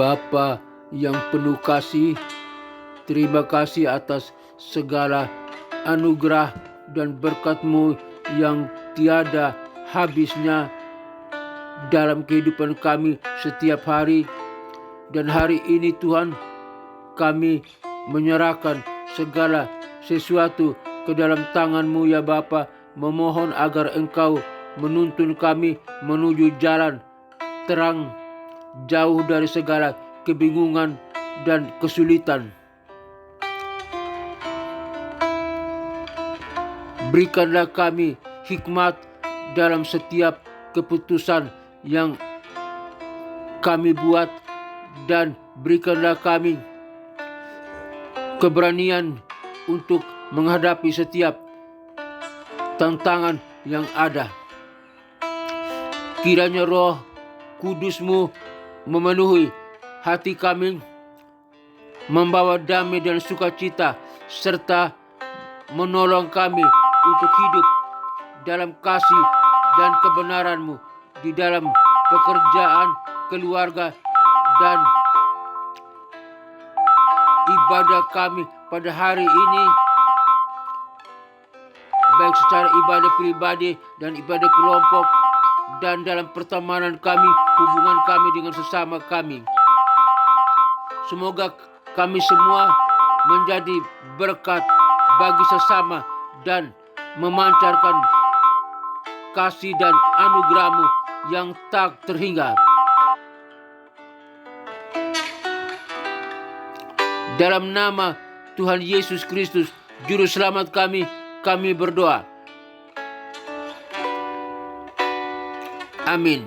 Bapa yang penuh kasih, terima kasih atas segala anugerah dan berkat-Mu yang tiada habisnya dalam kehidupan kami setiap hari. Dan hari ini Tuhan, kami menyerahkan segala sesuatu ke dalam tangan-Mu ya Bapa, memohon agar Engkau menuntun kami menuju jalan terang, jauh dari segala kebingungan dan kesulitan. Berikanlah kami hikmat dalam setiap keputusan yang kami buat, dan berikanlah kami keberanian untuk menghadapi setiap tantangan yang ada. Kiranya Roh Kudus-Mu memenuhi hati kami, membawa damai dan sukacita, serta menolong kami untuk hidup dalam kasih dan kebenaran-Mu di dalam pekerjaan, keluarga, dan ibadah kami pada hari ini, baik secara ibadah pribadi dan ibadah kelompok, dan dalam pertemanan kami, hubungan kami dengan sesama kami. Semoga kami semua menjadi berkat bagi sesama dan memancarkan kasih dan anugerah-Mu yang tak terhingga. Dalam nama Tuhan Yesus Kristus, Juru Selamat kami berdoa. Amin.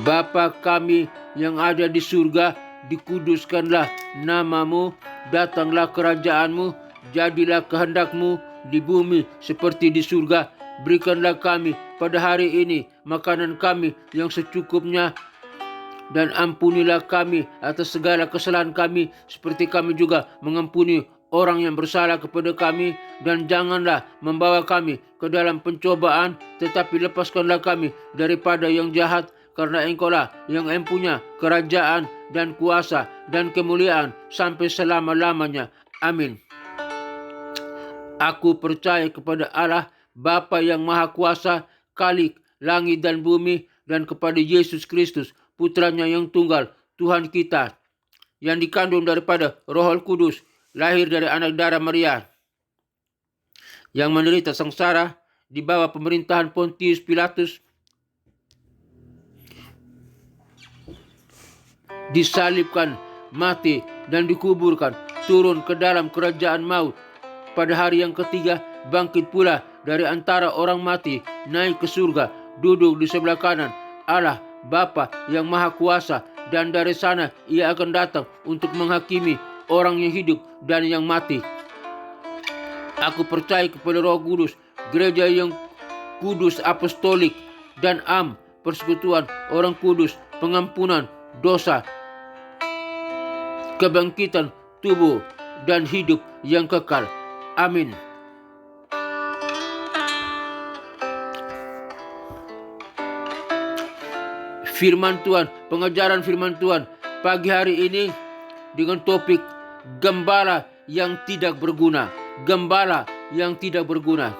Bapa kami yang ada di surga, dikuduskanlah nama-Mu, datanglah kerajaan-Mu, jadilah kehendak-Mu di bumi seperti di surga. Berikanlah kami pada hari ini makanan kami yang secukupnya, dan ampunilah kami atas segala kesalahan kami, seperti kami juga mengampuni orang yang bersalah kepada kami. Dan janganlah membawa kami ke dalam pencobaan, tetapi lepaskanlah kami daripada yang jahat, karena Engkau-lah yang mempunyai kerajaan dan kuasa dan kemuliaan sampai selama-lamanya. Amin. Aku percaya kepada Allah Bapa yang Maha Kuasa, Khalik langit dan bumi, dan kepada Yesus Kristus, Putranya yang tunggal, Tuhan kita, yang dikandung daripada Roh Kudus, lahir dari anak darah Maria, yang menderita sengsara di bawah pemerintahan Pontius Pilatus, disalibkan, mati, dan dikuburkan, turun ke dalam kerajaan maut. Pada hari yang ketiga bangkit pula dari antara orang mati, naik ke surga, duduk di sebelah kanan Allah Bapa yang Maha Kuasa, dan dari sana Ia akan datang untuk menghakimi orang yang hidup dan yang mati. Aku percaya kepada Roh Kudus, gereja yang kudus, apostolik, dan persekutuan orang kudus, pengampunan dosa, kebangkitan tubuh, dan hidup yang kekal. Amin. Firman Tuhan, pengajaran firman Tuhan pagi hari ini dengan topik gembala yang tidak berguna. Gembala yang tidak berguna.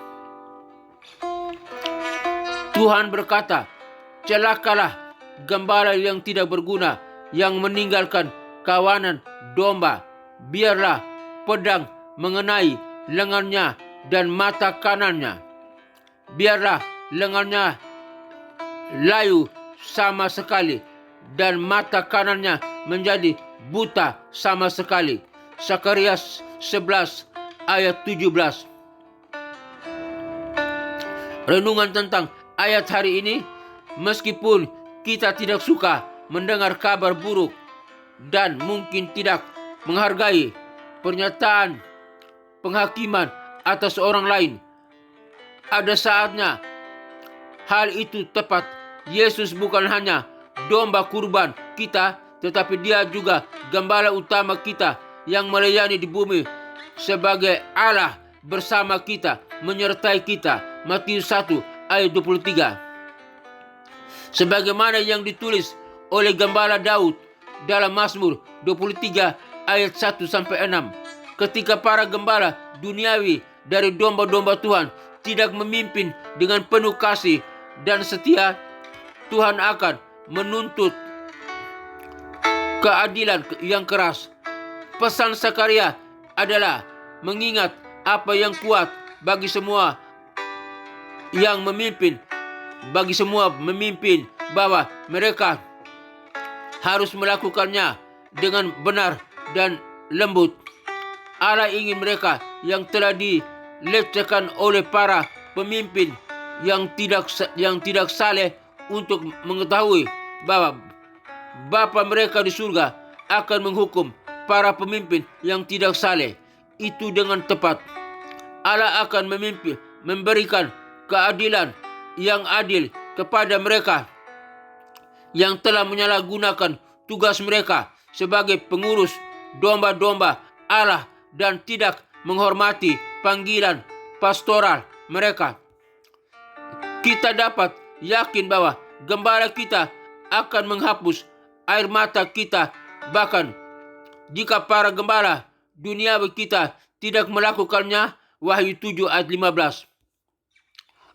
Tuhan berkata, celakalah gembala yang tidak berguna, yang meninggalkan kawanan domba. Biarlah pedang mengenai lengannya dan mata kanannya. Biarlah lengannya layu sama sekali, dan mata kanannya menjadi buta sama sekali. Zakarias 11 ayat 17. Renungan tentang ayat hari ini, meskipun kita tidak suka mendengar kabar buruk dan mungkin tidak menghargai pernyataan penghakiman atas orang lain, ada saatnya hal itu tepat. Yesus bukan hanya domba kurban kita, tetapi Dia juga gembala utama kita yang melayani di bumi sebagai Allah bersama kita, menyertai kita. Matius 1 ayat 23. Sebagaimana yang ditulis oleh Gembala Daud dalam Mazmur 23 ayat 1-6. Ketika para gembala duniawi dari domba-domba Tuhan tidak memimpin dengan penuh kasih dan setia, Tuhan akan menuntut keadilan yang keras. Pesan Zakaria adalah mengingat apa yang kuat bagi semua yang memimpin, bahwa mereka harus melakukannya dengan benar dan lembut. Allah ingin mereka yang telah dilecehkan oleh para pemimpin yang tidak saleh untuk mengetahui bahwa Bapa mereka di surga akan menghukum para pemimpin yang tidak saleh itu dengan tepat. Allah akan memberikan keadilan yang adil kepada mereka yang telah menyalahgunakan tugas mereka sebagai pengurus domba-domba Allah dan tidak menghormati panggilan pastoral mereka. Kita dapat yakin bahwa gembala kita akan menghapus air mata kita, bahkan jika para gembala duniawi kita tidak melakukannya. Wahyu 7 ayat 15.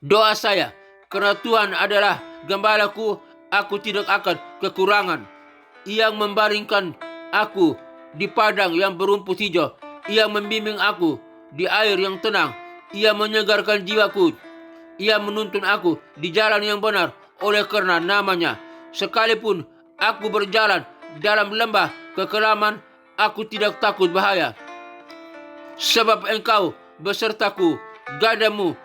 Doa saya, karena Tuhan adalah gembalaku, aku tidak akan kekurangan. Ia membaringkan aku di padang yang berumput hijau. Ia membimbing aku di air yang tenang. Ia menyegarkan jiwaku. Ia menuntun aku di jalan yang benar oleh karena namanya. Sekalipun aku berjalan dalam lembah kekelaman, aku tidak takut bahaya. Sebab Engkau besertaku, gadamu